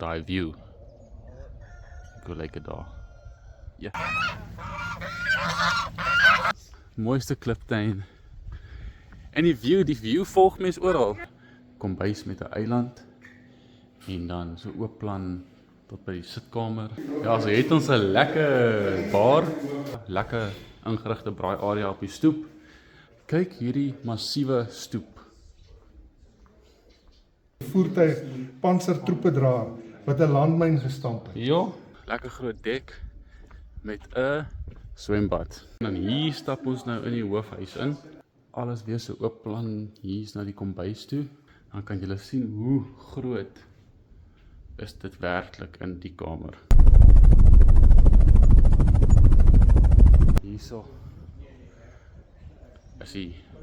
daai view. Hoe lyk dit daar? Ja. Mooiste kliptuin. En die view volg mens oral. Kombuis met 'n eiland en dan so oop plan tot by die sitkamer. Ja, so het ons 'n lekker bar, lekker ingerigte braai area op die stoep. Kyk hierdie massiewe stoep. Voertuig pansertroepedraer wat 'n landmyn gestamp het. Ja, lekker groot dek met 'n swembad. En dan hier stap ons nou in die hoofhuis in. Alles weer so oop plan, hier is na die kombuis toe. Dan kan julle sien hoe groot is dit werklik in die kamer. Hierso is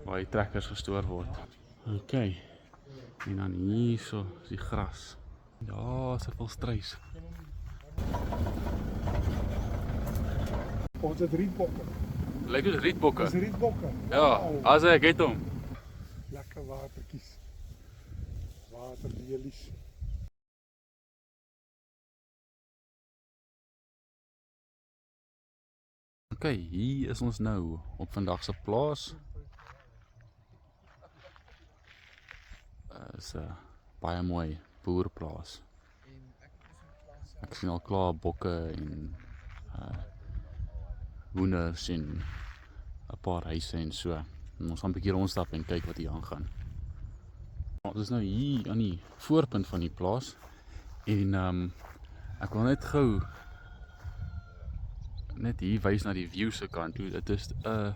waar die trekkers gestoor word. OK. En dan hierso is die gras. Ja, is 'n volstruis. Ons het rietbokke. Lyk soos rietbokke. Dis rietbokke. Ja, as ek het hom. Lekker watertjies. Waterlelies. OK, hier is ons nou op vandag se plaas. Is 'n baie mooi boerplaas. Ek sien al klaar bokke en hoenders en 'n paar huise en so. En ons gaan 'n bietjie rondstap en kyk wat hier aangaan. Ons is nou hier aan die voorpunt van die plaas en ek wil net gou hier wys na die view se kant toe. Dit is 'n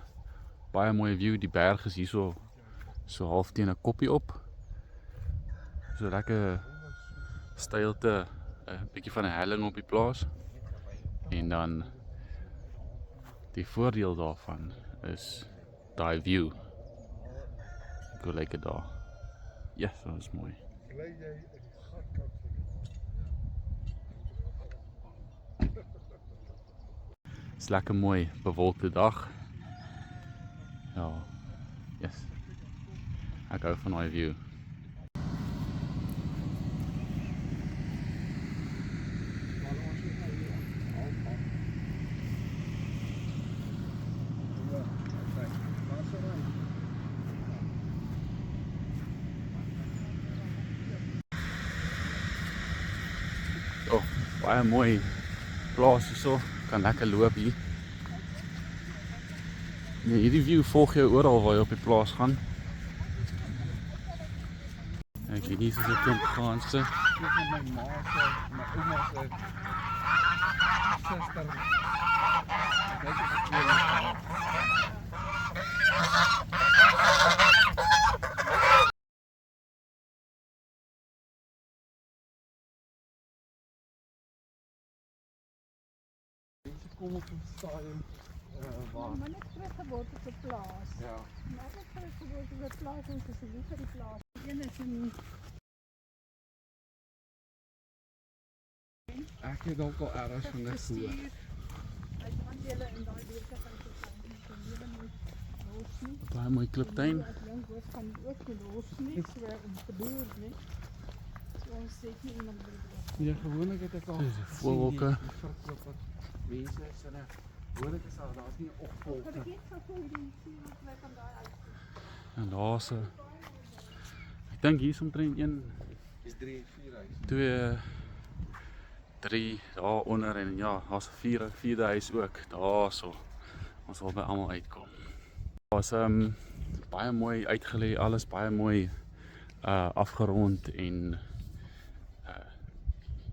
baie mooi view. Die berg is hier so half teen 'n koppie op. So lekker steilte, 'n bietjie van 'n helling op die plaas. En dan die voordeel daarvan is daai view. Hoe lyk dit daar? Ja, so is mooi. Bly jy in die gatkant. Is lekker mooi, bewolkte dag. Ja, yes. Ek hou van daai view. Oh, baie mooi plaas hierso. Kan lekker loop hier. Nee, hierdie view volg jou oral waar jy op die plaas gaan. Ek hier is 'n klomp ganse. Dit is my ma se, my ouma se suster. Kyk as ek hier. Kom op 'n stadium waar Maar net grootgeword op 'n plaas. ja. Maar net grootgeword op 'n plaas en dis lief vir die plaas. Die een is in Ek het dalk al ergens van dit gehoor. Hy gaan julle in daai besigheid te gaan. Die lewe moet los nie. Baie mooi kliptuin. As jong hoor gaan ook nie los nie. So om te boer nie. So ons sê nie iemand wil dit. Ja, gewoonlik het ek al Dis die voëlhokke. Mense is in 'n gewoonlik is daar's nie 'n opvolger. Ek het gevoel die sien wat lyk aan daai uit. En daar's 'n ek dink hier is omtrent 1, Dis 3, 4 huis. 2, 3 daaronder en ja, daar's 'n vierde huis ook daarso. Ons wil by almal uitkom. Daar's baie mooi uitgelê, alles baie mooi afgerond en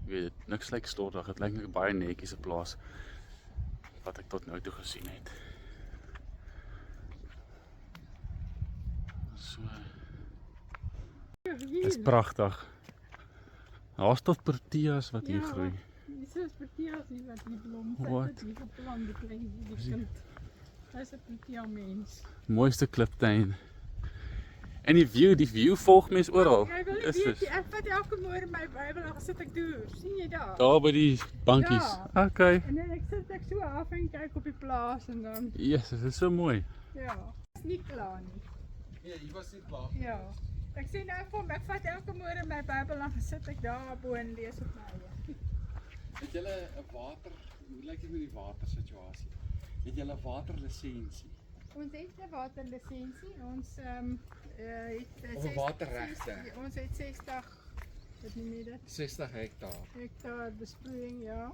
jy weet, niks lyk stortig. Dit lyk net baie netjies 'n plaas wat ek tot nou toe gesien het. So, is pragtig. Daar's tot proteas wat hier groei. Dis is proteas nie wat hier blom. Wat? Dit is geplant die klein die kind. Hy's 'n protea mens. Mooiste kliptuin. En die view volg mens oral. Ek wil Is nie weet dit? ek vat elke môre my Bybel en sit ek deur. sien jy daar? Daar by die bankies. Ja. Okay. En dan sit ek so af en kyk op die plaas en dan Yes, dit is so mooi. ja, is nie klaar nie. Nee, hier was nie klaar. Ja. Ek sê nou vir hom, ek vat elke môre my Bybel en sit ek daar bo en lees op my eie. Het julle 'n water, hoe lyk dit met die watersituasie? Het julle 'n waterlisensie? Ons het 'n waterlisensie. Ons het Of 'n waterregte? Ons het 60, wat noem jy dit? 60 hektaar. Hektaar besproeiing, ja.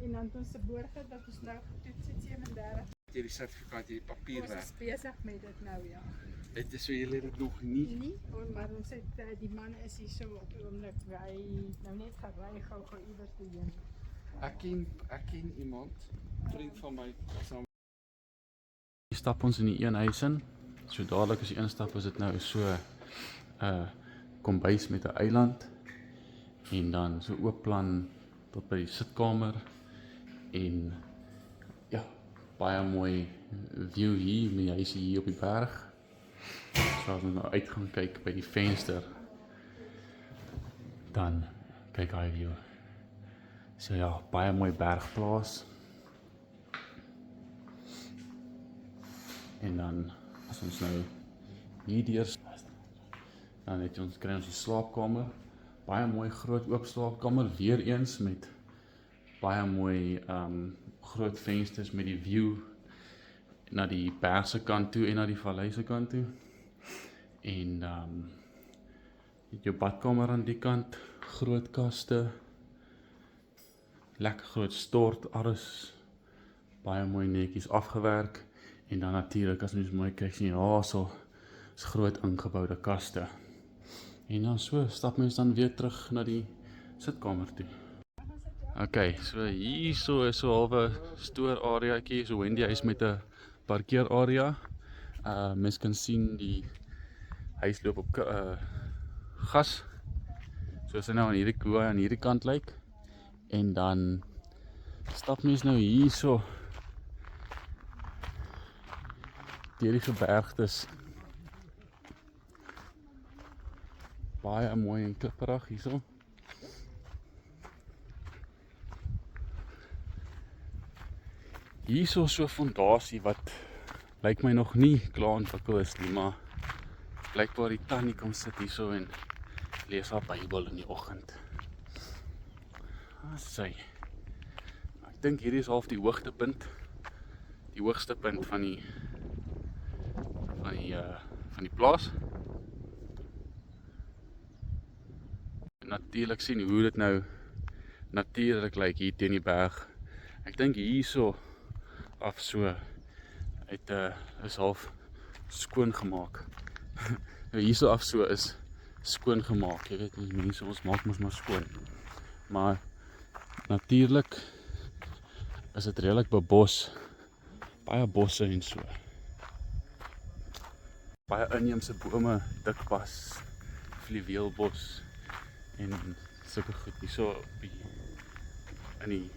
En dan het ons 'n boorgat wat ons nou getoets het 37. Het jy die sertifikaat, jy die papier Ons weg? is besig met dit nou, ja. Het jy so julle dit nog nie? Nie, maar ons het die man is hier so op die oomblik hy nou net gery gou iewers toe heen. Ek ken iemand, vriend van my, saam. Hier stap ons in die een huis in. So dadelik as jy instap is dit nou so kombuis met 'n eiland en dan so oop plan tot by die sitkamer en ja, baie mooi view hier met die huisie hier op die berg. So as ons nou uit gaan kyk by die venster, dan kyk hy view. So ja, baie mooi bergplaas. En dan as ons nou hier deur dan het ons kry ons die slaapkamer. Baie mooi groot oop slaapkamer, weer eens met baie mooi groot vensters met die view na die berg se kant toe en na die vallei se kant toe. En het jou badkamer aan die kant, groot kaste, lekker groot stort, alles baie mooi netjies afgewerk. En dan natuurlik as mens mooi kyk sien jy so is groot ingeboude kaste. En dan so stap mens dan weer terug na die sitkamer toe. Okay, so hierso is so 'n halwe stoorareaatjie, so Wendy huis met 'n parkeerarea. Mens kan sien die huis loop op gas. So as hy nou aan hierdie koe aan hierdie kant lyk. En dan stap mens nou hierso deur die gebergtes. Baie mooi en klipperig hierso. Hierso so 'n fondasie wat lyk my nog nie klaar ontwikkel is nie, maar blykbaar die tannie kom sit hierso en lees haar Bybel in die oggend. Sy. Ek dink hierdie is half die hoogtepunt. Die hoogste punt van die plaas. Natuurlik sien hoe dit nou natuurlik lyk hier teen die berg. Ek dink hierso af so het is half skoon gemaak. Hierso af so is skoon gemaak. Jy weet, mense ons maak mos maar skoon. Maar natuurlik is dit redelik bebos. Baie bosse en so. Baie inheemse bome, dikpas, fluweelbos en sulke goed hierso in die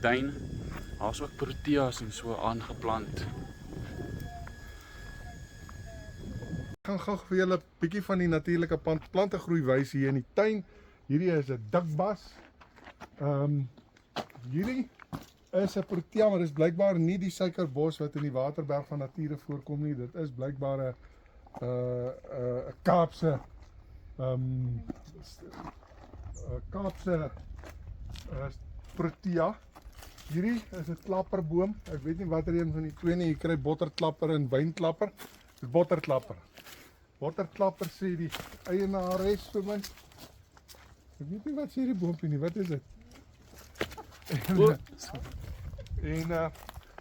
tuin. Daar's ook proteas en so aangeplant. Ek gaan gou vir julle 'n bietjie van die natuurlike plante groei wys hier in die tuin. Hierdie is 'n dikbas. Hierdie is 'n protea, maar dis blykbaar nie die suikerbos wat in die Waterberg van Nature voorkom nie. Dit is blykbaar 'n Kaapse protea. Hierdie is 'n klapperboom. Ek weet nie watter een van die twee nie. Jy kry botterklapper en wynklapper. Dis botterklapper. Botterklapper sê die eienares vir my. Ek weet nie wat sê die boompie nie. Wat is dit? En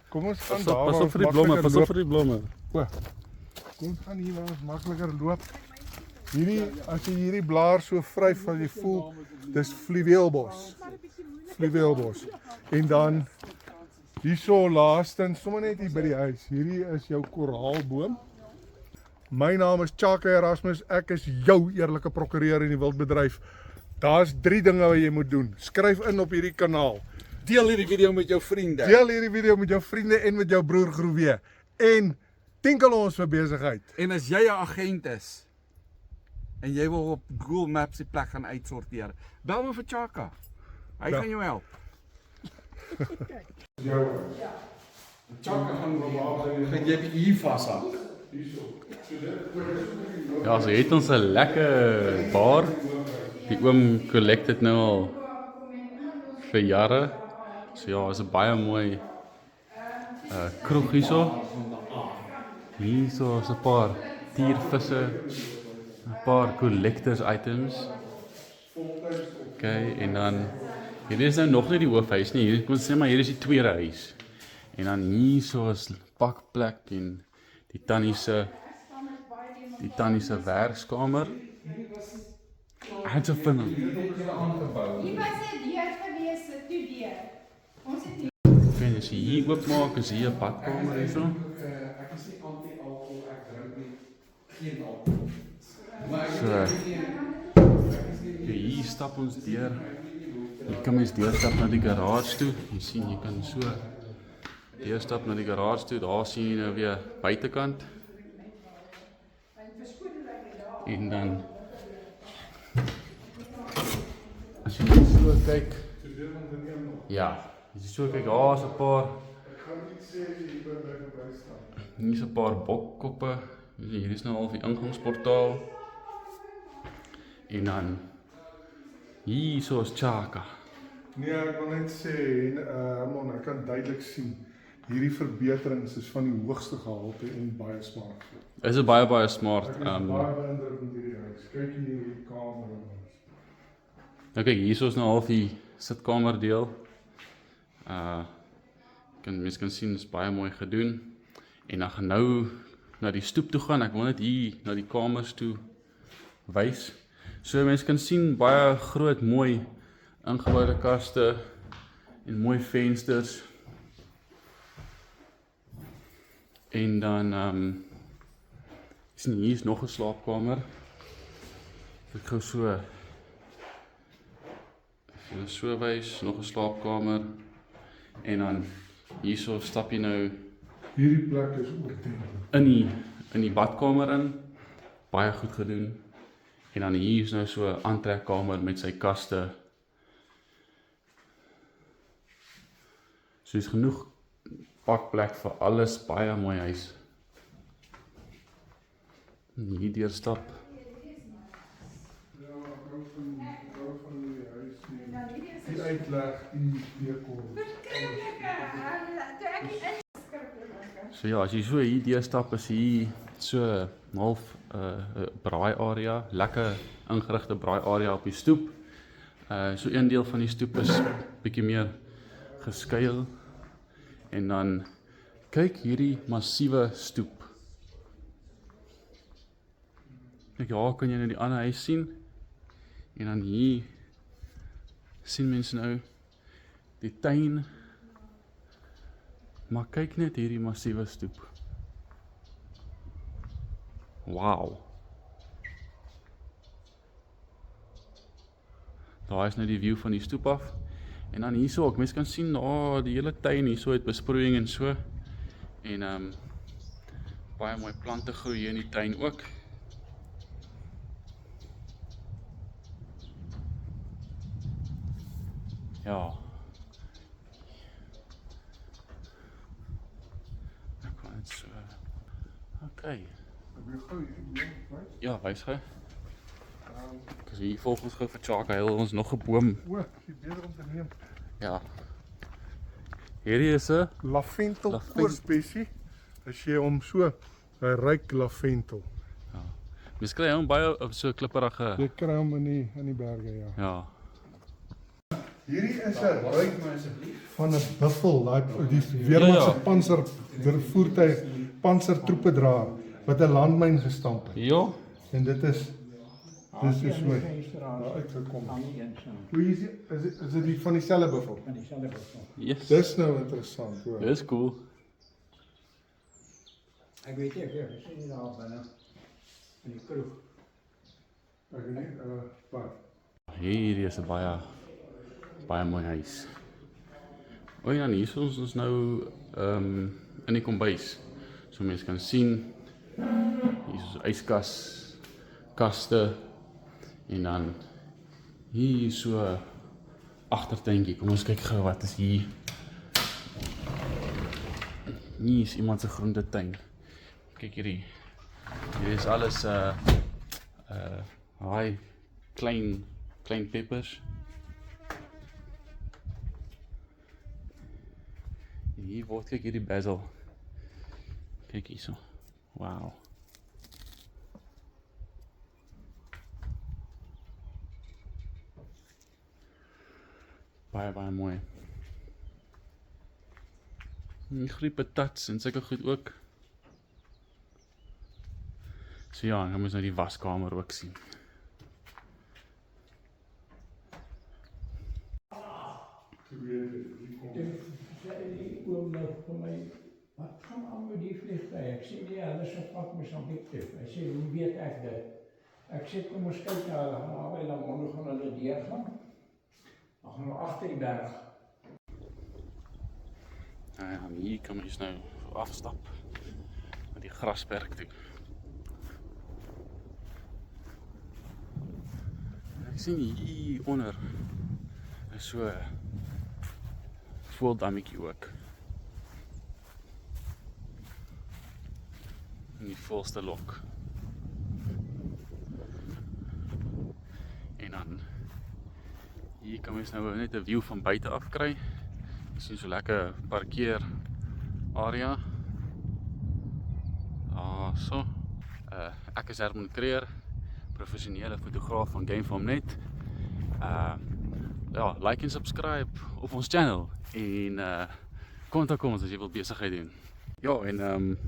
kom ons gaan daar. Pas op vir die blomme, pas op vir die blomme. Kom ons gaan hier waar ons makliker loop. Hierdie, as jy hierdie blaar so vryf, sal jy voel, dis fluweelbos. Fluweelbos. En dan hierso laastens, sommer net hier by die huis. Hierdie is jou koraalboom. My naam is Chaka Erasmus. Ek is jou eerlike prokureur in die wildbedryf. Daar's 3 dinge wat jy moet doen. Skryf in op hierdie kanaal. Deel hierdie video met jou vriende. Deel hierdie video met jou vriende en met jou broer Groewe. En tinkel ons vir besigheid. En as jy 'n agent is en jy wil op Google Maps die plek gaan uitsorteer, bel me vir Chaka. Hy gaan jou help. Chaka gaan jy hier vashak. Ja, so het ons 'n lekker bar. Die oom collect dit nou al vir jare. So ja, is 'n baie mooi kroeg hierso. Hierso is 'n paar diervisse, 'n paar collectors items. Okay, en dan hier is nou nog nie die hoofhuis nie. Hier kon sê maar hier is die tweede huis. En dan hierso is pakplek en die tannie se werkskamer. Het so vinnig. Hier was 'n deur gewees, 'n toedeur. Ons het nie Okay, as jy hier oopmaak, is hier 'n badkamer hierso. Ek is nie anti-alkohol, ek drink nie geen alkohol. Maar So, hier stap ons deur. Hier kan mens deurstap na die garage toe. Jy sien, jy kan so deurstap na die garage toe. Daar sien jy nou weer buitekant. En dan as jy net so kyk, ja, as jy so kyk, daar is 'n paar, hier is 'n paar bokkoppe. Hier is nou al die ingangsportaal. En dan hierso is Chaka. Nee, ek wil net sê, man, ek kan duidelik sien, hierdie verbeterings is van die hoogste gehalte en baie smart. Is 'n baie smart. Ek is baie beïndruk met hierdie huis. Kyk hier hierdie kamer. Nou kyk, hierso is nou half die sitkamer deel. Mens kan sien, is baie mooi gedoen. En dan gaan nou na die stoep toe gaan. Ek wil net hier na die kamers toe wys. So mense kan sien baie groot, mooi ingeboude kaste en mooi vensters. En dan sien hier is nog 'n slaapkamer. Ek gou so wys, nog 'n slaapkamer. En dan hierso stap jy nou Hierdie plek is oortend. in die badkamer in. Baie goed gedoen. En dan hier is nou so 'n aantrekkamer met sy kaste. So is genoeg pakplek vir alles, baie mooi huis. Hier deurstap. Ja, ek hou van die huis nie. Die uitleg, die dekor. So ja, as jy so hier deurstap, is hier so half 'n braai area, lekker ingerigte braai area op die stoep. So een deel van die stoep is bietjie meer geskuil. En dan kyk hierdie massiewe stoep. Kyk, ja, kan jy nou die ander huis sien. En dan hier sien mense nou die tuin. Maar kyk net hierdie massiewe stoep. Wow. Daar is nou die view van die stoep af. En dan hierso ook, mense kan sien, die hele tuin hierso het besproeiing en so. En baie mooi plante groei hier in die tuin ook. Ja. Ek kan net so. Okay. Ja, wys jy. Dis hier volgens gou vir Chaka, hy ons nog 'n boom. O, jy beter om te neem. Ja. Hierdie is 'n Lavendel koorsbessie. As jy hom so, hy ruik lavendel. ja. Mens kry hom baie op so klipperige. Jy kry hom in die berge, ja. Ja. Hierdie is 'n ruik van 'n buffel, die weermag se panservoertuig, pansertroepedraer wat 'n landmyn gestamp het. Ja. En dit is so daar uitgekom. Hoe is dit die van dieselfde buffel? Yes. Dis nou interessant, hoor. Dis cool. Ek weet ek sien nie daar binne in die kroeg. Ek weet wat. Hierdie is 'n baie mooi huis. O ja, hier is ons nou in die kombuis. So mense kan sien hier is 'n yskas, kaste en dan hier so agtertuintjie. Kom ons kyk gou wat is hier. Hier is iemand se groentetuin. Kyk hierdie Hier is alles haai klein peppers. En hier word, kyk hierdie basil. Kyk hierso. Wow. Baie mooi. Hier groei patats en sulke goed ook. So ja, dan moet ons nou die waskamer ook sien. Zei die oom nou vir my, wat gaan aan met die vliegtuig? Ek sê nee, hulle is op pad Mosambiek toe. Hy sê, hoe weet ek dit? Ek sê, kom ons kyk na hulle, gaan naby na Mondo gaan hulle deurgaan. Dan gaan hulle agter die berg. En hier kan mens nou afstap na die grasperk toe. Ek sien hier onder is so voëldammetjie ook. In die volste lok. En dan hier kan mens nou net 'n view van buite af kry. Jy sien so lekker parkeer area. So. Ek is Herman Creer, professionele fotograaf van GameFarmNet. Ja, like en subscribe op ons channel en kontak ons as jy wil besigheid doen. Ja, en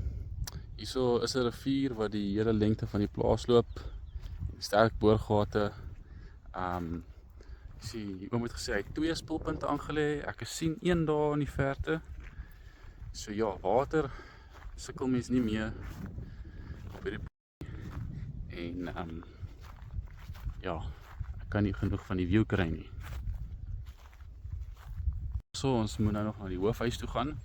hierso is 'n rivier wat die hele lengte van die plaas loop. Sterk boorgate. Ek sien oom het gesê hy het 2 spulpunte aangelê. Ek sien een daar in die verte. So ja, water sukkel mens nie meer op hierdie en ja, ek kan nie genoeg van die view kry nie. So ons moet nou nog na die hoofhuis toe gaan.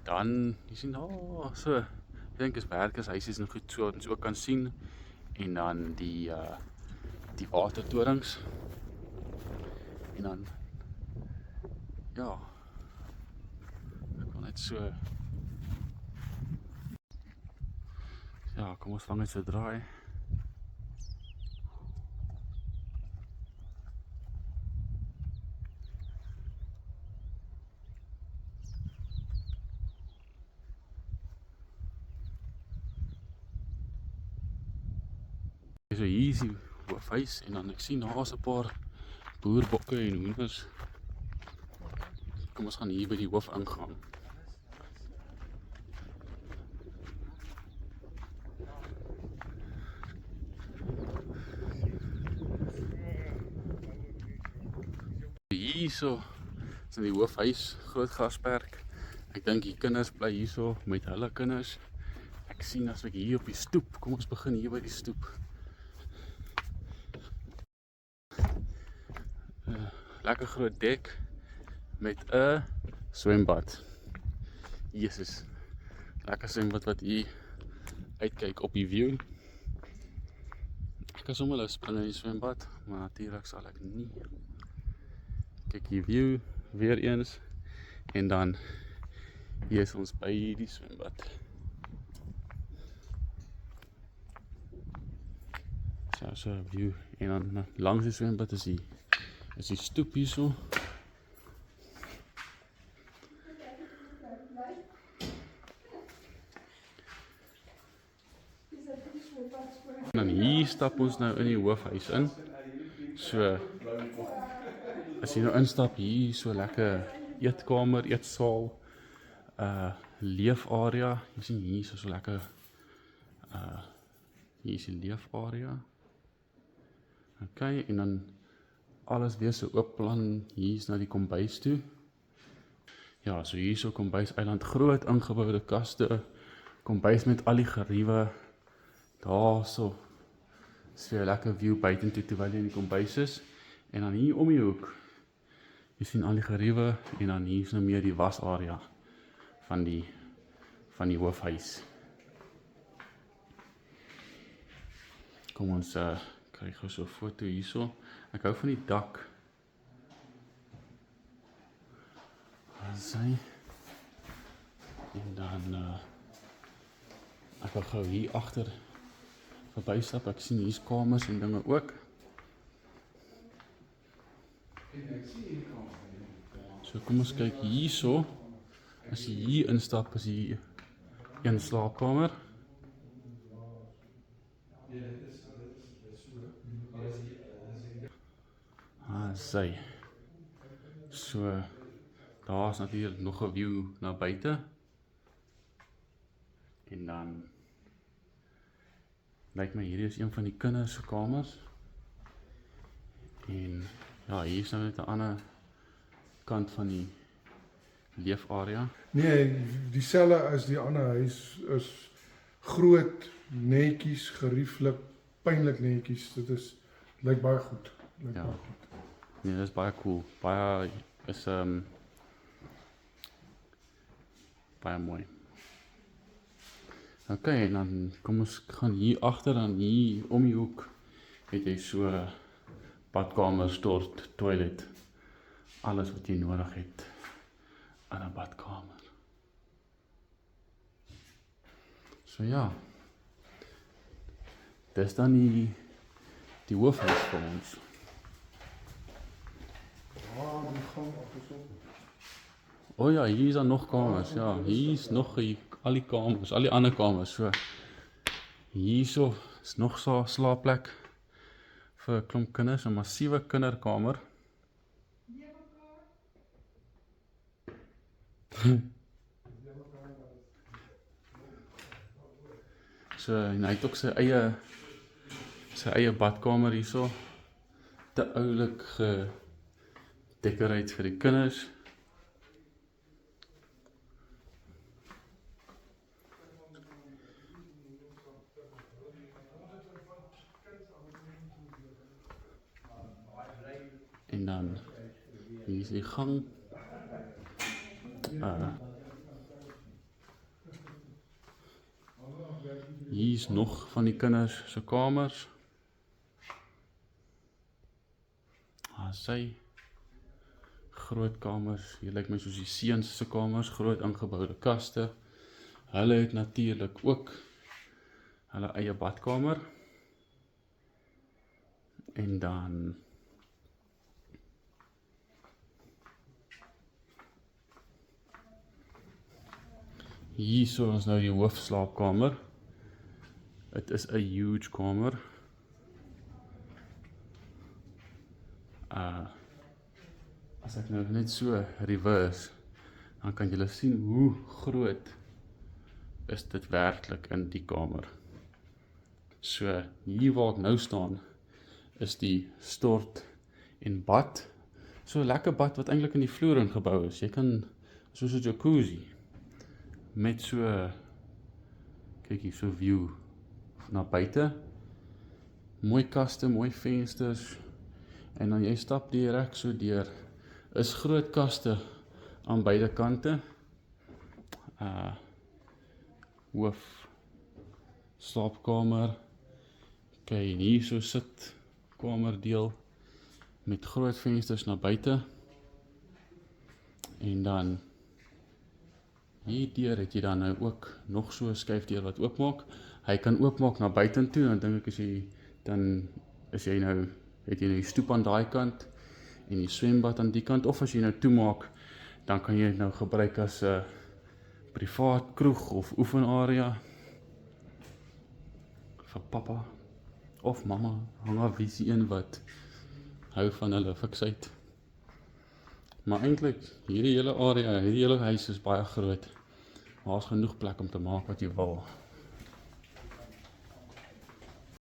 Dan jy sien daar so, ek dink is werkershuisies en goed so wat ons ook kan sien. En dan die watertorings. En dan ja, ek wil net so ja, kom ons vang net so draai. So hier is die hoofhuis en dan ek sien daar is 'n paar boerbokke en hoenders. Kom ons gaan hier by die hoof ingaan. Hierso is in die hoofhuis, groot grasperk. Ek dink die kinders bly hierso met hulle kinders. Ek sien as ek hier op die stoep, kom ons begin hier by die stoep. Lekker groot dek met 'n swembad. Jesus. Lekker swembad wat hier uitkyk op die view. Ek kan sommer nou spring in die swembad, maar natuurlik sal ek nie. Kyk die view weer eens en dan hier is ons by die swembad. So 'n view en dan langs die swembad is die stoep hierso. En dan hier stap ons nou in die hoofhuis in. So as jy nou instap hier so lekker eetkamer, eetsaal, leefarea. Jy sien hier is so lekker hier is die leefarea. OK, en dan alles weer so oop plan. Hier is nou die kombuis toe. Ja, so hier is so kombuis eiland, groot ingeboude kaste, kombuis met al die geriewe. Daar so is weer 'n lekker view buitentoe terwyl jy in die kombuis is. En dan hier om die hoek, jy sien al die geriewe en dan hier is nou meer die wasarea van die hoofhuis. Kom ons kry gou so 'n foto hierso. Ek hou van die dak. En dan Ek wil gou hier agter verbystap. Ek sien hier's kamers en dinge ook. So kom ons kyk hierso. As jy hier instap, is hier een slaapkamer. Sy. So daar's natuurlik nog 'n view na buite. En dan lyk my hierdie is een van die kinders se kamers. En ja, hier is nou net 'n ander kant van die leefarea. Nee, dieselfde as die ander huis is groot, netjies, gerieflik, pynlik netjies. Dit lyk baie goed. Lyk Ja. baie goed. Nee, dit is baie cool. Baie is baie mooi. Ok, en dan kom ons gaan hier agter en hier om die hoek het jy so badkamer, stort, toilet. Alles wat jy nodig het aan 'n badkamer. So ja. Dis dan die hoofhuis vir ons. Die gang afgesop. O ja, hier is dan nog kamers. Ja, hier is nog al die kamers, al die ander kamers. So hierso is nog so 'n slaapplek vir 'n klomp kinders, 'n massiewe kinderkamer. So en hy het ook sy eie badkamer hierso. Te oulik gedecoreerd vir die kinders. En dan hier is die gang. Hier is nog van die kinders se kamers. Sy groot kamers. Hier lyk my soos die seuns se kamers, groot ingeboude kaste. Hulle het natuurlik ook hulle eie badkamer. En dan hierso is nou die hoofslaapkamer. Dit is 'n huge kamer. As ek nou net so reverse, dan kan julle sien hoe groot is dit werklik in die kamer. So hier waar ek nou staan, is die stort en bad. So 'n lekker bad wat eintlik in die vloer ingebou is. Jy kan soos 'n jacuzzi met so kyk hier so view na buite. Mooi kaste, mooi vensters. En dan jy stap direk so deur. Is groot kaste aan beide kante. Hoof slaapkamer. Kyk, hier so sit kamerdeel met groot vensters na buite. En dan hierdeur het jy dan nou ook nog so 'n skuifdeur wat oopmaak. Hy kan oopmaak na buitentoe, dan dink ek het jy nou die stoep aan daai kant en die swembad aan die kant, of as jy nou toemaak, dan kan jy dit nou gebruik as 'n privaat kroeg of oefenarea vir pappa of mamma, hang af wie se een wat hou van hulle fiksheid. Maar eintlik hierdie hele area, hierdie hele huis is baie groot. Daar's genoeg plek om te maak wat jy wil.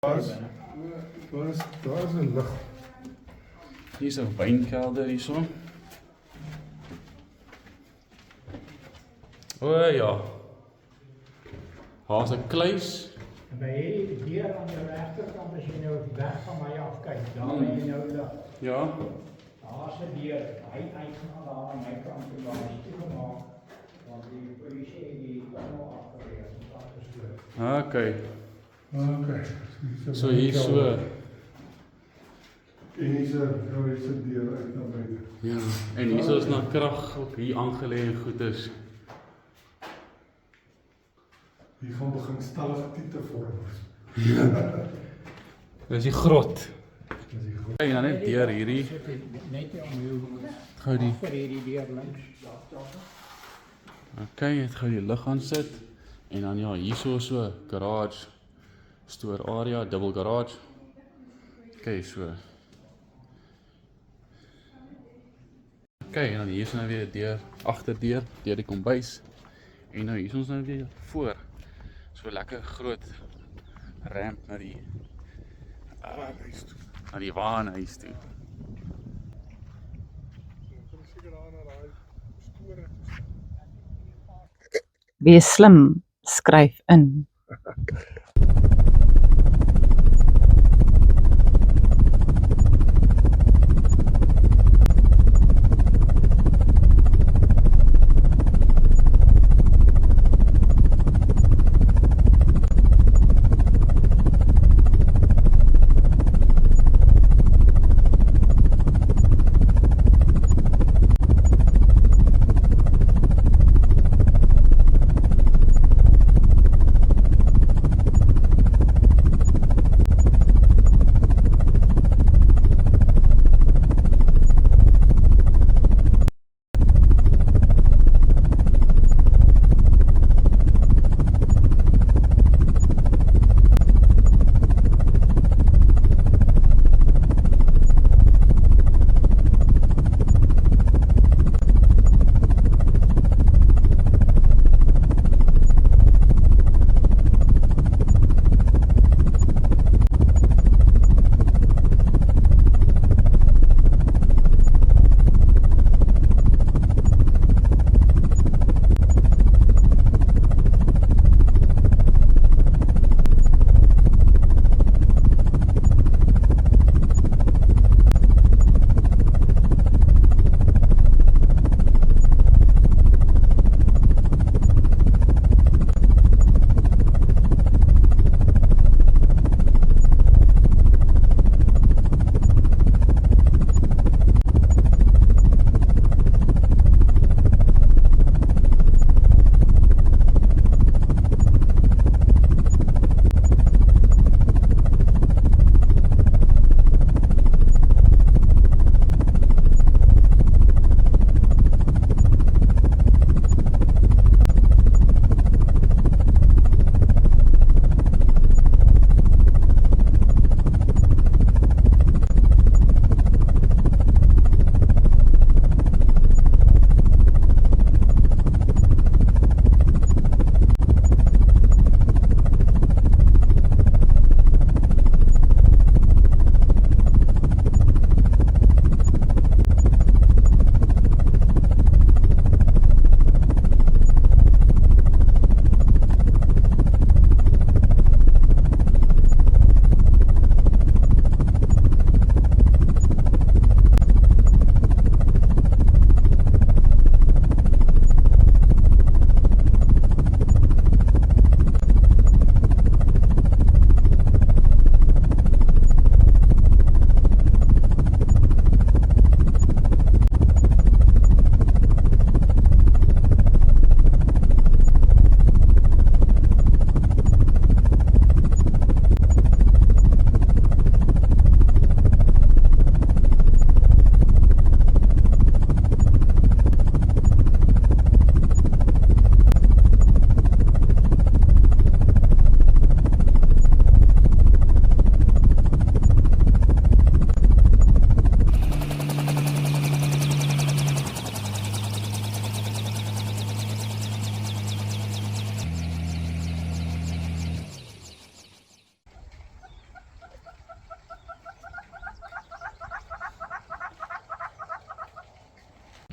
Daar's 'n lig. Hier's 'n wynkelder hierso. O ja. Daar's 'n kluis. By hierdie deur aan die regterkant as jy nou weg van my af kyk, daar lê jy nou lig. Ja. Daar's 'n deur, hy uitgaan daar aan my kant toe waar hy toegemaak, want die polisie het die tunnel afgeweer, so dat is gesloot. Okay. Okay. So hier so. En hier's 'n deur uit na buite. Ja. En hierso is nou krag ook hier aangelê en goed is. Hier gaan begin stellige tiete vorm. Dis die grot. Dis die groot. En dan net deur hierdie, Net om jou gou die, vir hierdie deur langs. okay, het gou die lig aan sit. En dan ja, hierso is so garage, store area, dubbel garage. Okay, so. Okay, en dan hier is nou weer deur, agterdeur, deur die kombuis. En nou hier is ons nou weer voor. So lekker groot ramp na die Warenhuis toe. na die warenhuis toe. Dan kan jy seker daar na daai store toe. Wees slim, skryf in.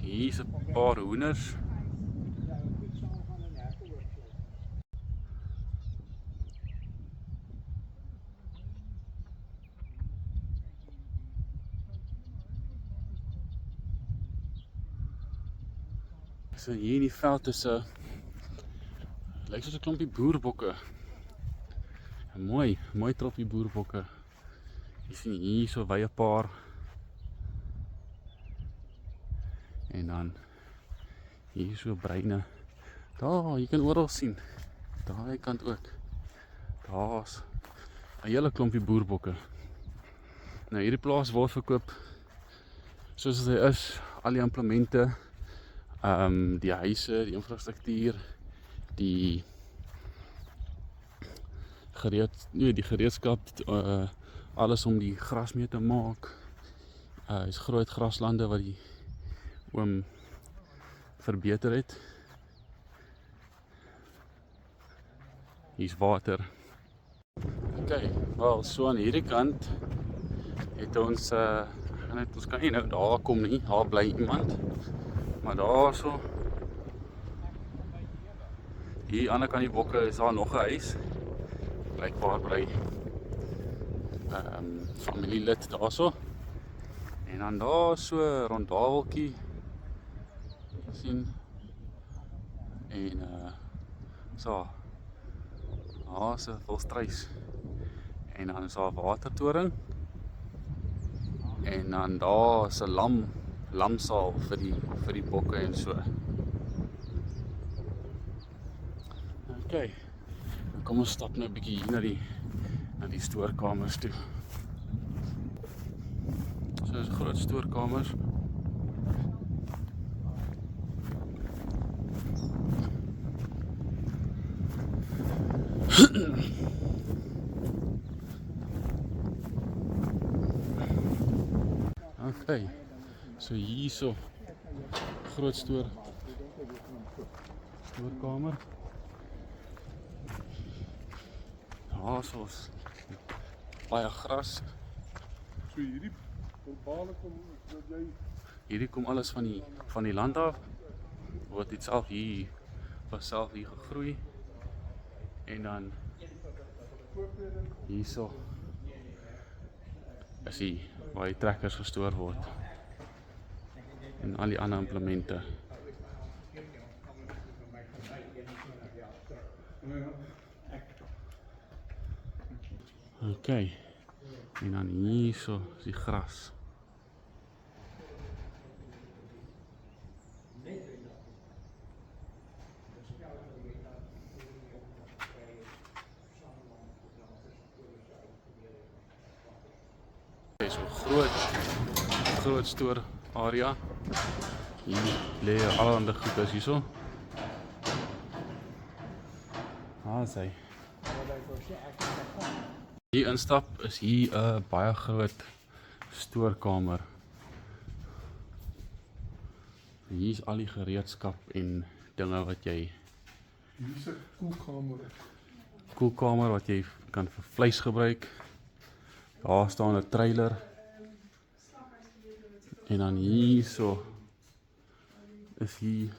Hier is 'n paar hoenders. So hier in die veld is 'n lyk soos 'n klompie boerbokke. Mooi troppie boerbokke. Jy sien hier so wye paar. En dan hier so breine. Daar, jy kan oral sien. daai kant ook. Daar's 'n hele klompie boerbokke. Nou hierdie plaas word verkoop soos hy is, al die implemente, die huise, die infrastruktuur, die gereedskap, alles om die gras mee te maak. Is groot graslande wat die oom verbeter het. Hier's water. Okay, wel so aan hierdie kant het ons ons kan nie nou daar kom nie, daar bly iemand. Maar daar so hier aan die ander kant die bokke is daar nog 'n huis. Blykbaar bly familielid daarso. En dan daar so rondaweltjie sien. En so daar's 'n volstruis. En dan is daar 'n watertoring. En dan daar's 'n lamsaal vir die bokke en so. Okay. Dan kom ons stap nou 'n bietjie hier na die stoorkamers toe. So is groot stoorkamers. Okay. So hierso groot stoorkamer. Daar's baie gras. So hierdie verbale kom dat jy Hierdie kom alles van die land af. Word dit self hier gegroei. En dan hierso is die waar die trekkers gestoor word. En al die ander implemente. Okay. En dan hierso is die gras. Okay, so groot stoor area. Hier lê allerlei goeders hierso. Sê. Hier instap is hier 'n baie groot stoorkamer. Hier is al die gereedskap en dinge wat jy hier's 'n koelkamer wat jy kan vir vleis gebruik. Daar staan 'n trailer. En dan hierso is hier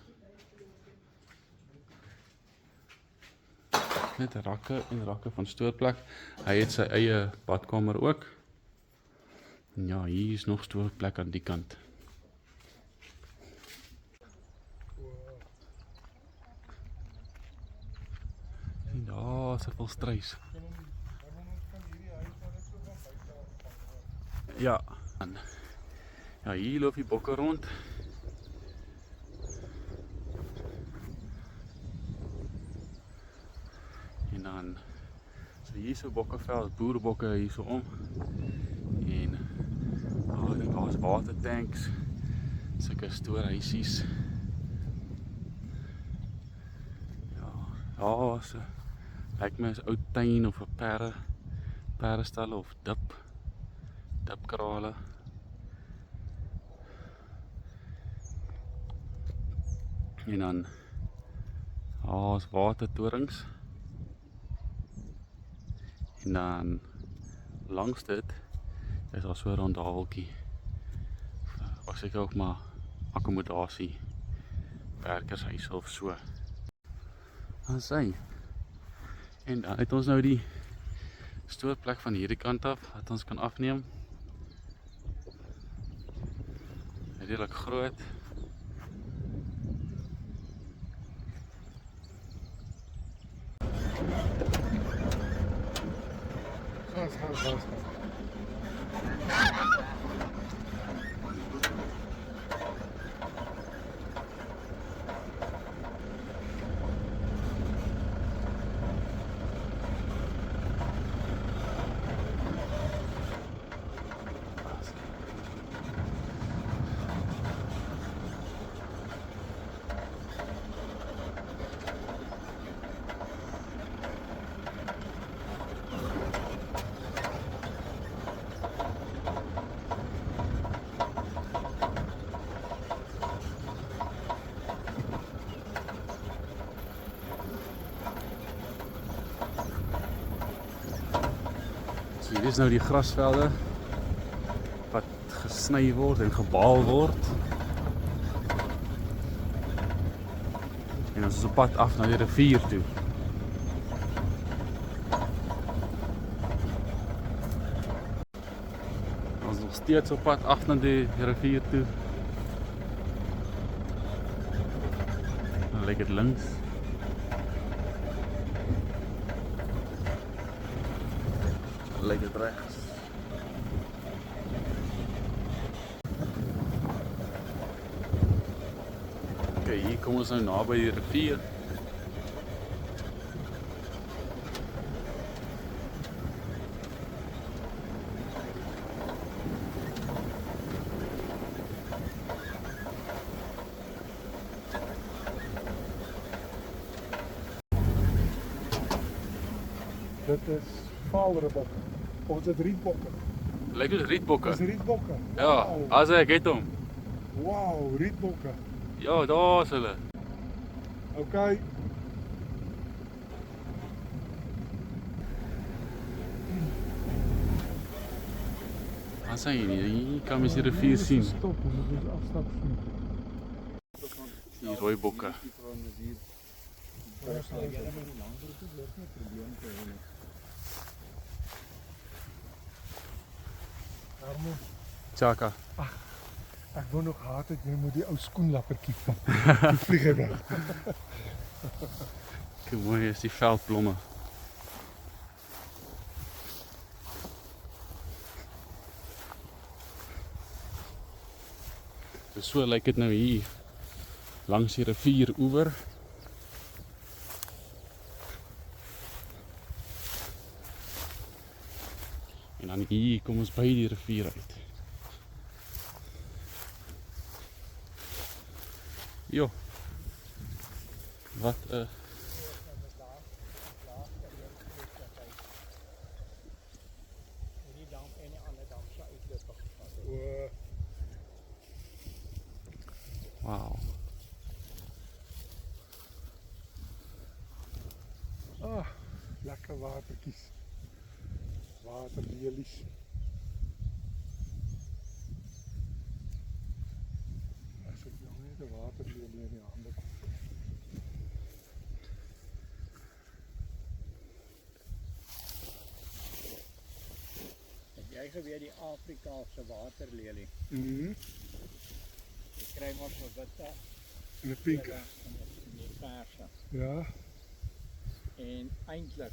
net rakke van stoorplek. Hy het sy eie badkamer ook. En ja, hier is nog stoorplek aan die kant. En daar is 'n volstruis. Ja, hier loop die bokke rond. En dan so hier so bokkeveld, boerebokke hier so om. En daar's watertanks, sulke stoorhuisies. Ja, daar's lyk my 'n ou tuin of 'n perdestalle of dipkrale. En dan daar's watertorings. En dan langs dit is daar so 'n rondaweltjie. Was ek ook maar akkommodasie, werkershuis of so. Dan sê. En dan het ons nou die stoorplek van hierdie kant af wat ons kan afneem. Redelik groot. Gas. Hier is nou die grasvelde wat gesny word en gebaal word. En ons is op pad af na die rivier toe. Ons is nog steeds op pad af na die rivier toe. Dan lyk dit links. Dan lyk dit regs. Okay, hier kom ons nou naby die rivier. Dit is vaalribokke. Ons het rietbokke. Lyk dit rietbokke? Dis rietbokke. Ja, as ek het hom. Wow, rietbokke. Ja, daar is hulle. Okay. As hy hier kan mens die rivier sien. Stop, ons moet afstap sien. Die rooi bokke. Armo, Chaka. ek wou nog gehad het jy moet die ou skoenlappertjie van. Die vlieg hy weg. Hoe mooi is die veldblomme. So lyk dit nou hier langs die rivier oewer. En dan hier kom ons by die rivier uit. Jo. Wat 'n Wow. Ah, lekker watertjies. Waterlelies. As ek nou net 'n waterlelie in die hande kom. Het jy geweet die Afrikaanse waterlelie? Mhm. Jy kry mos 'n witte En 'n pinke. en 'n perse. Ja. En eintlik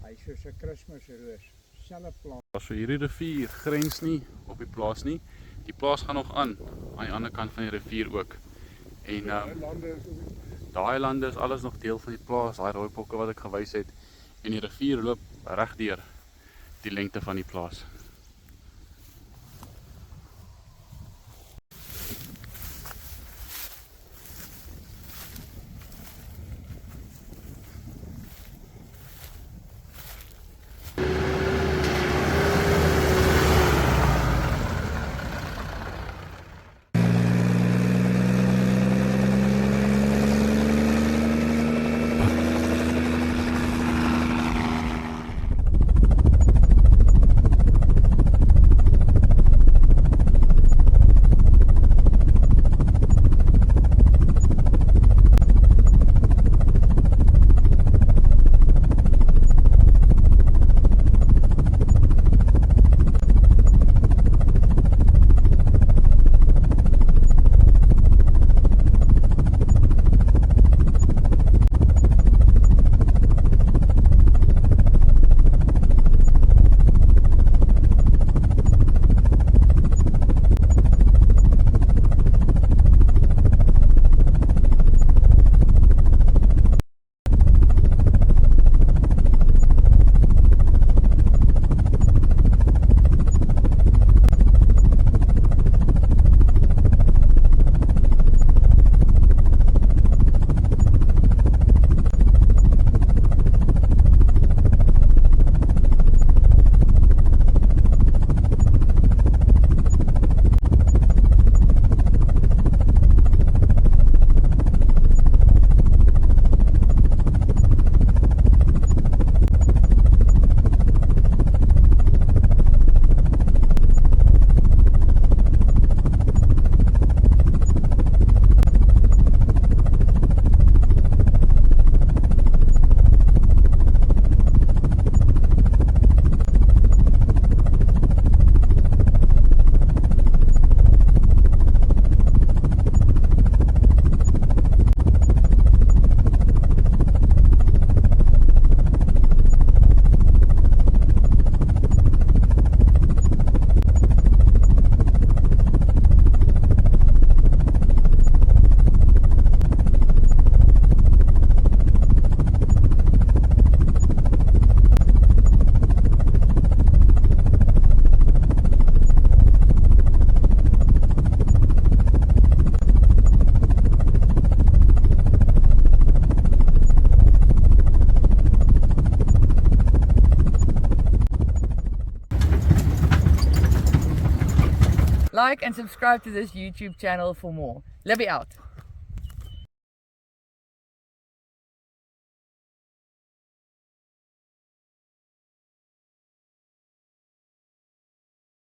hy's soos 'n Kersroos, selfe plant. So hierdie rivier grens nie op die plaas nie. Die plaas gaan nog aan die ander kant van die rivier ook. En Die lande is ook daai lande is alles nog deel van die plaas, daai rooi bokke wat ek gewys het. En die rivier loop regdeur die lengte van die plaas. Like and subscribe to this YouTube channel for more. Libby out.